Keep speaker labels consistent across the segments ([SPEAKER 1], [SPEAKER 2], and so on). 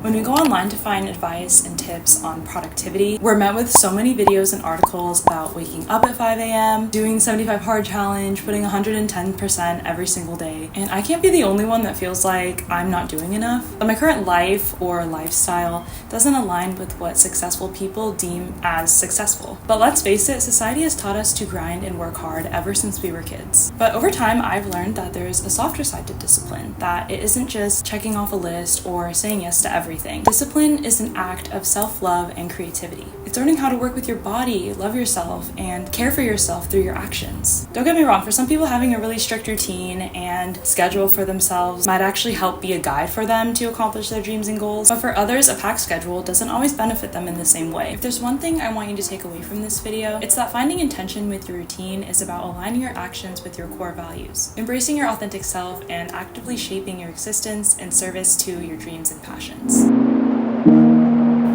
[SPEAKER 1] When we go online to find advice and tips on productivity, we're met with so many videos and articles about waking up at 5 a.m., doing 75 hard challenge, putting 110% every single day. And I can't be the only one that feels like I'm not doing enough. But my current life or lifestyle doesn't align with what successful people deem as successful. But let's face it, society has taught us to grind and work hard ever since we were kids. But over time, I've learned that there's a softer side to discipline, that it isn't just checking off a list or saying yes to everything. Discipline is an act of self-love and creativity. It's learning how to work with your body, love yourself, and care for yourself through your actions. Don't get me wrong, for some people having a really strict routine and schedule for themselves might actually help be a guide for them to accomplish their dreams and goals. But for others, a packed schedule doesn't always benefit them in the same way. If there's one thing I want you to take away from this video, it's that finding intention with your routine is about aligning your actions with your core values, embracing your authentic self, and actively shaping your existence in service to your dreams and passions.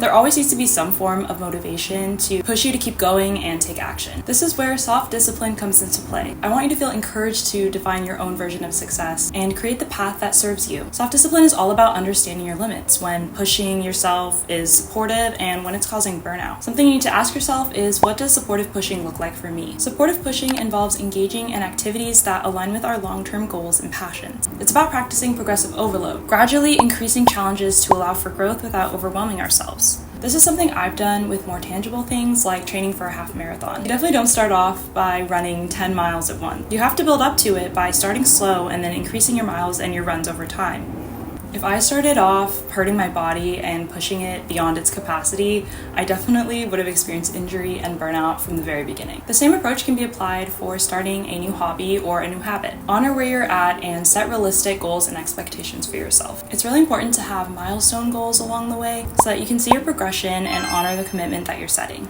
[SPEAKER 1] There always needs to be some form of motivation to push you to keep going and take action. This is where self-discipline comes into play. I want you to feel encouraged to define your own version of success and create the path that serves you. Self-discipline is all about understanding your limits, when pushing yourself is supportive and when it's causing burnout. Something you need to ask yourself is, what does supportive pushing look like for me? Supportive pushing involves engaging in activities that align with our long-term goals and passions. It's about practicing progressive overload, gradually increasing challenges to allow for growth without overwhelming ourselves. This is something I've done with more tangible things like training for a half marathon. You definitely don't start off by running 10 miles at once. You have to build up to it by starting slow and then increasing your miles and your runs over time. If I started off hurting my body and pushing it beyond its capacity, I definitely would have experienced injury and burnout from the very beginning. The same approach can be applied for starting a new hobby or a new habit. Honor where you're at and set realistic goals and expectations for yourself. It's really important to have milestone goals along the way so that you can see your progression and honor the commitment that you're setting.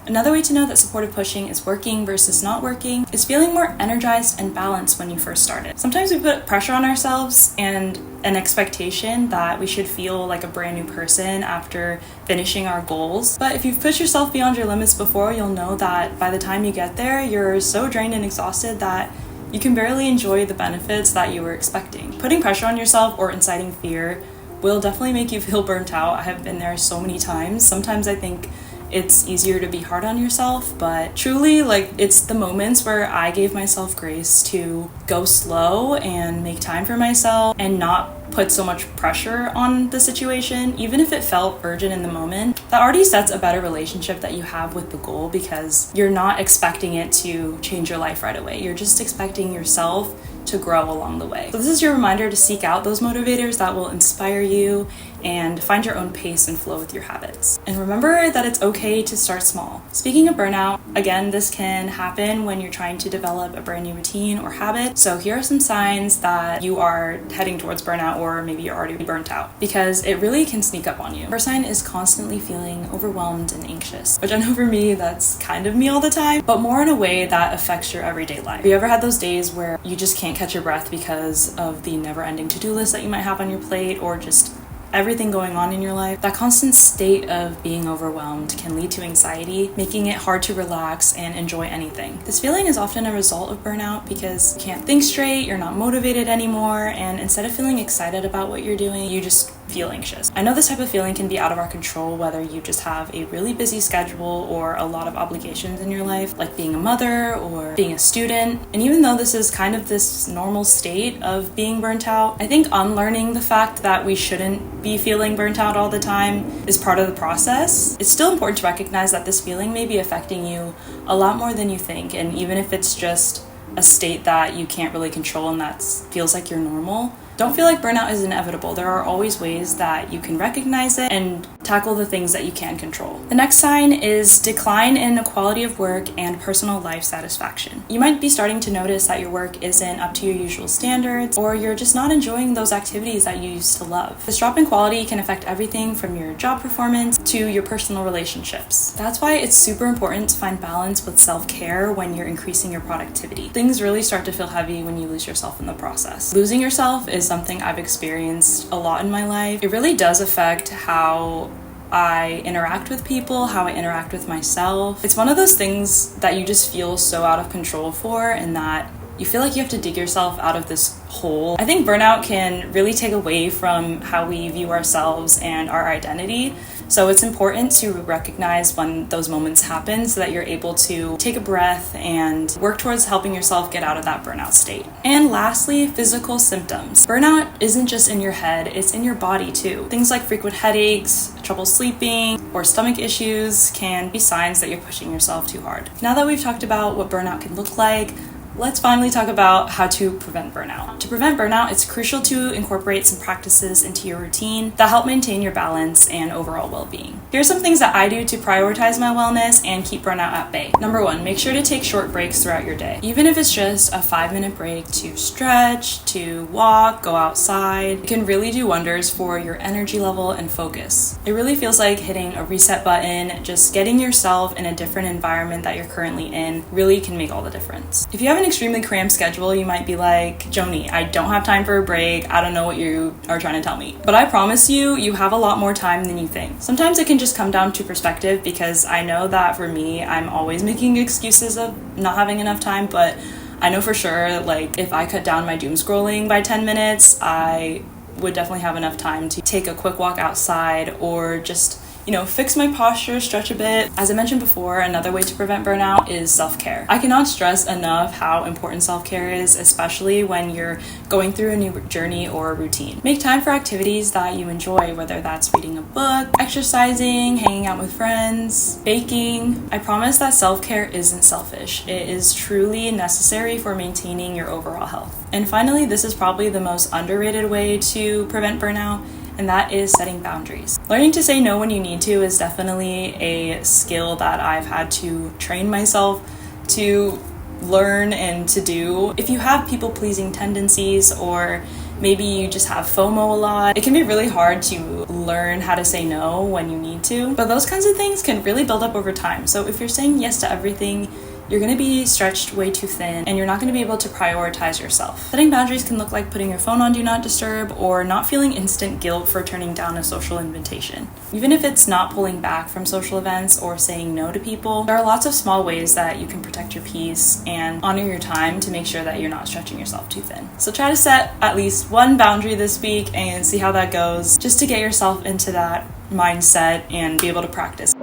[SPEAKER 1] Another way to know that supportive pushing is working versus not working is feeling more energized and balanced when you first started. Sometimes we put pressure on ourselves and an expectation that we should feel like a brand new person after finishing our goals. But if you've pushed yourself beyond your limits before, you'll know that by the time you get there, you're so drained and exhausted that you can barely enjoy the benefits that you were expecting. Putting pressure on yourself or inciting fear will definitely make you feel burnt out. I have been there so many times. Sometimes I think it's easier to be hard on yourself, but truly, it's the moments where I gave myself grace to go slow and make time for myself and not put so much pressure on the situation, even if it felt urgent in the moment. That already sets a better relationship that you have with the goal, because you're not expecting it to change your life right away. You're just expecting yourself to grow along the way. So this is your reminder to seek out those motivators that will inspire you and find your own pace and flow with your habits. And remember that it's okay to start small. Speaking of burnout, again, this can happen when you're trying to develop a brand new routine or habit. So here are some signs that you are heading towards burnout, or maybe you're already burnt out, because it really can sneak up on you. First sign is constantly feeling overwhelmed and anxious, which I know for me, that's kind of me all the time, but more in a way that affects your everyday life. Have you ever had those days where you just can't catch your breath because of the never-ending to-do list that you might have on your plate, or just everything going on in your life? That constant state of being overwhelmed can lead to anxiety, making it hard to relax and enjoy anything. This feeling is often a result of burnout because you can't think straight, you're not motivated anymore, and instead of feeling excited about what you're doing, you just feel anxious. I know this type of feeling can be out of our control, whether you just have a really busy schedule or a lot of obligations in your life, like being a mother or being a student. And even though this is kind of this normal state of being burnt out, I think unlearning the fact that we shouldn't be feeling burnt out all the time is part of the process. It's still important to recognize that this feeling may be affecting you a lot more than you think, and even if it's just a state that you can't really control and that feels like you're normal, don't feel like burnout is inevitable. There are always ways that you can recognize it and tackle the things that you can control. The next sign is decline in the quality of work and personal life satisfaction. You might be starting to notice that your work isn't up to your usual standards, or you're just not enjoying those activities that you used to love. This drop in quality can affect everything from your job performance to your personal relationships. That's why it's super important to find balance with self-care when you're increasing your productivity. Things really start to feel heavy when you lose yourself in the process. Losing yourself is something I've experienced a lot in my life. It really does affect how I interact with people, how I interact with myself. It's one of those things that you just feel so out of control for, and that you feel like you have to dig yourself out of this hole. I think burnout can really take away from how we view ourselves and our identity. So it's important to recognize when those moments happen so that you're able to take a breath and work towards helping yourself get out of that burnout state. And lastly, physical symptoms. Burnout isn't just in your head, it's in your body too. Things like frequent headaches, trouble sleeping, or stomach issues can be signs that you're pushing yourself too hard. Now that we've talked about what burnout can look like, let's finally talk about how to prevent burnout. To prevent burnout, it's crucial to incorporate some practices into your routine that help maintain your balance and overall well-being. Here's some things that I do to prioritize my wellness and keep burnout at bay. Number 1, make sure to take short breaks throughout your day. Even if it's just a 5-minute break to stretch, to walk, go outside, it can really do wonders for your energy level and focus. It really feels like hitting a reset button, just getting yourself in a different environment that you're currently in really can make all the difference. If you have an extremely cramped schedule, you might be like, Joni, I don't have time for a break. I don't know what you are trying to tell me. But I promise you, you have a lot more time than you think. Sometimes it can just come down to perspective, because I know that for me, I'm always making excuses of not having enough time, but I know for sure, like, if I cut down my doom scrolling by 10 minutes, I would definitely have enough time to take a quick walk outside or just fix my posture, stretch a bit. As I mentioned before, another way to prevent burnout is self-care. I cannot stress enough how important self-care is, especially when you're going through a new journey or a routine. Make time for activities that you enjoy, whether that's reading a book, exercising, hanging out with friends, baking. I promise that self-care isn't selfish. It is truly necessary for maintaining your overall health. And finally, this is probably the most underrated way to prevent burnout, and that is setting boundaries. Learning to say no when you need to is definitely a skill that I've had to train myself to learn and to do. If you have people-pleasing tendencies, or maybe you just have FOMO a lot, it can be really hard to learn how to say no when you need to. But those kinds of things can really build up over time. So if you're saying yes to everything, you're going to be stretched way too thin, and you're not going to be able to prioritize yourself. Setting boundaries can look like putting your phone on Do Not Disturb, or not feeling instant guilt for turning down a social invitation. Even if it's not pulling back from social events or saying no to people, there are lots of small ways that you can protect your peace and honor your time to make sure that you're not stretching yourself too thin. So try to set at least one boundary this week and see how that goes, just to get yourself into that mindset and be able to practice.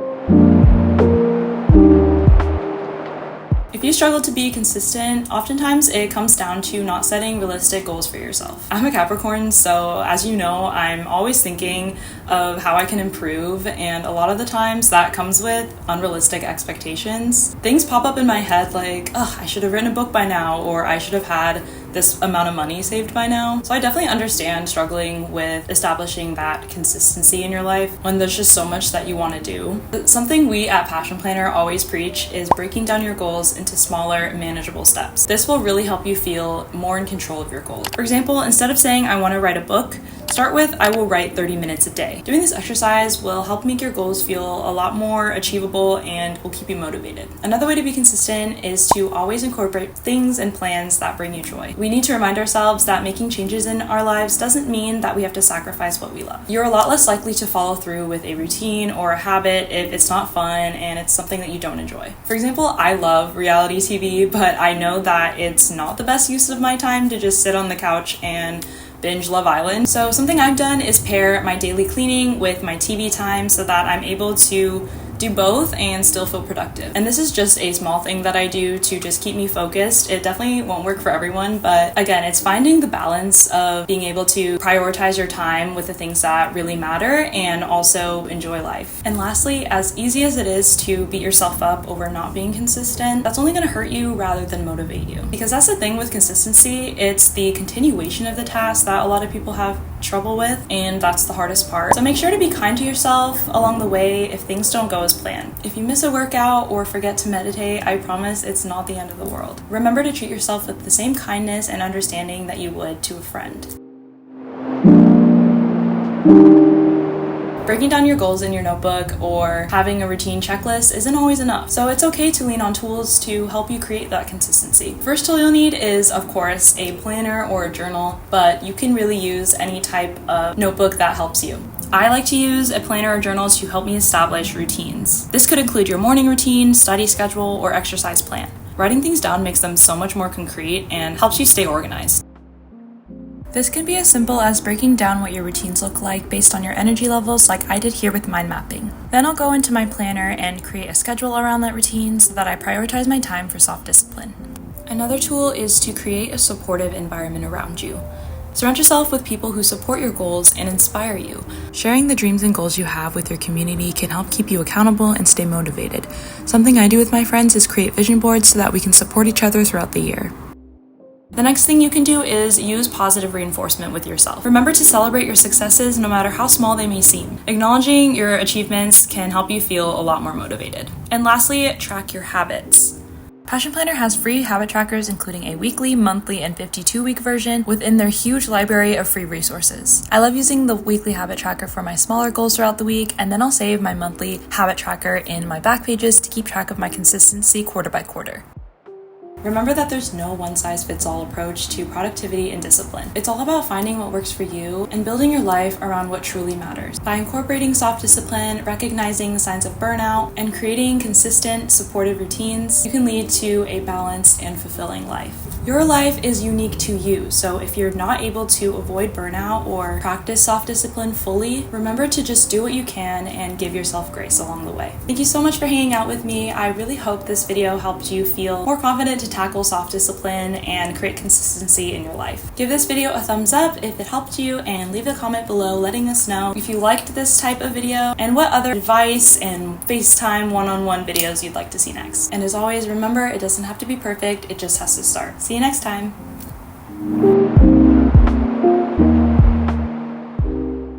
[SPEAKER 1] If you struggle to be consistent, oftentimes it comes down to not setting realistic goals for yourself. I'm a Capricorn, so as you know, I'm always thinking of how I can improve, and a lot of the times that comes with unrealistic expectations. Things pop up in my head like, I should have written a book by now, or I should have had this amount of money saved by now. So I definitely understand struggling with establishing that consistency in your life when there's just so much that you want to do. Something we at Passion Planner always preach is breaking down your goals into smaller, manageable steps. This will really help you feel more in control of your goals. For example, instead of saying I want to write a book, start with I will write 30 minutes a day. Doing this exercise will help make your goals feel a lot more achievable and will keep you motivated. Another way to be consistent is to always incorporate things and plans that bring you joy. We need to remind ourselves that making changes in our lives doesn't mean that we have to sacrifice what we love. You're a lot less likely to follow through with a routine or a habit if it's not fun and it's something that you don't enjoy. For example, I love reality TV, but I know that it's not the best use of my time to just sit on the couch and binge Love Island. So something I've done is pair my daily cleaning with my TV time so that I'm able to do both and still feel productive. And this is just a small thing that I do to just keep me focused. It definitely won't work for everyone, but again, it's finding the balance of being able to prioritize your time with the things that really matter and also enjoy life. And lastly, as easy as it is to beat yourself up over not being consistent, that's only going to hurt you rather than motivate you. Because that's the thing with consistency, it's the continuation of the task that a lot of people have trouble with, and that's the hardest part. So make sure to be kind to yourself along the way if things don't go as planned. If you miss a workout or forget to meditate, I promise it's not the end of the world. Remember to treat yourself with the same kindness and understanding that you would to a friend. Breaking down your goals in your notebook or having a routine checklist isn't always enough, so it's okay to lean on tools to help you create that consistency. First tool you'll need is, of course, a planner or a journal, but you can really use any type of notebook that helps you. I like to use a planner or journal to help me establish routines. This could include your morning routine, study schedule, or exercise plan. Writing things down makes them so much more concrete and helps you stay organized. This can be as simple as breaking down what your routines look like based on your energy levels, like I did here with mind mapping. Then I'll go into my planner and create a schedule around that routine so that I prioritize my time for self-discipline. Another tool is to create a supportive environment around you. Surround yourself with people who support your goals and inspire you. Sharing the dreams and goals you have with your community can help keep you accountable and stay motivated. Something I do with my friends is create vision boards so that we can support each other throughout the year. The next thing you can do is use positive reinforcement with yourself. Remember to celebrate your successes no matter how small they may seem. Acknowledging your achievements can help you feel a lot more motivated. And lastly, track your habits. Passion Planner has free habit trackers, including a weekly, monthly, and 52-week version within their huge library of free resources. I love using the weekly habit tracker for my smaller goals throughout the week, and then I'll save my monthly habit tracker in my back pages to keep track of my consistency quarter by quarter. Remember that there's no one-size-fits-all approach to productivity and discipline. It's all about finding what works for you and building your life around what truly matters. By incorporating self-discipline, recognizing the signs of burnout, and creating consistent, supportive routines, you can lead to a balanced and fulfilling life. Your life is unique to you, so if you're not able to avoid burnout or practice self-discipline fully, remember to just do what you can and give yourself grace along the way. Thank you so much for hanging out with me. I really hope this video helped you feel more confident to tackle self-discipline and create consistency in your life. Give this video a thumbs up if it helped you, and leave a comment below letting us know if you liked this type of video and what other advice and FaceTime one-on-one videos you'd like to see next. And as always, remember, it doesn't have to be perfect, it just has to start. See you next time.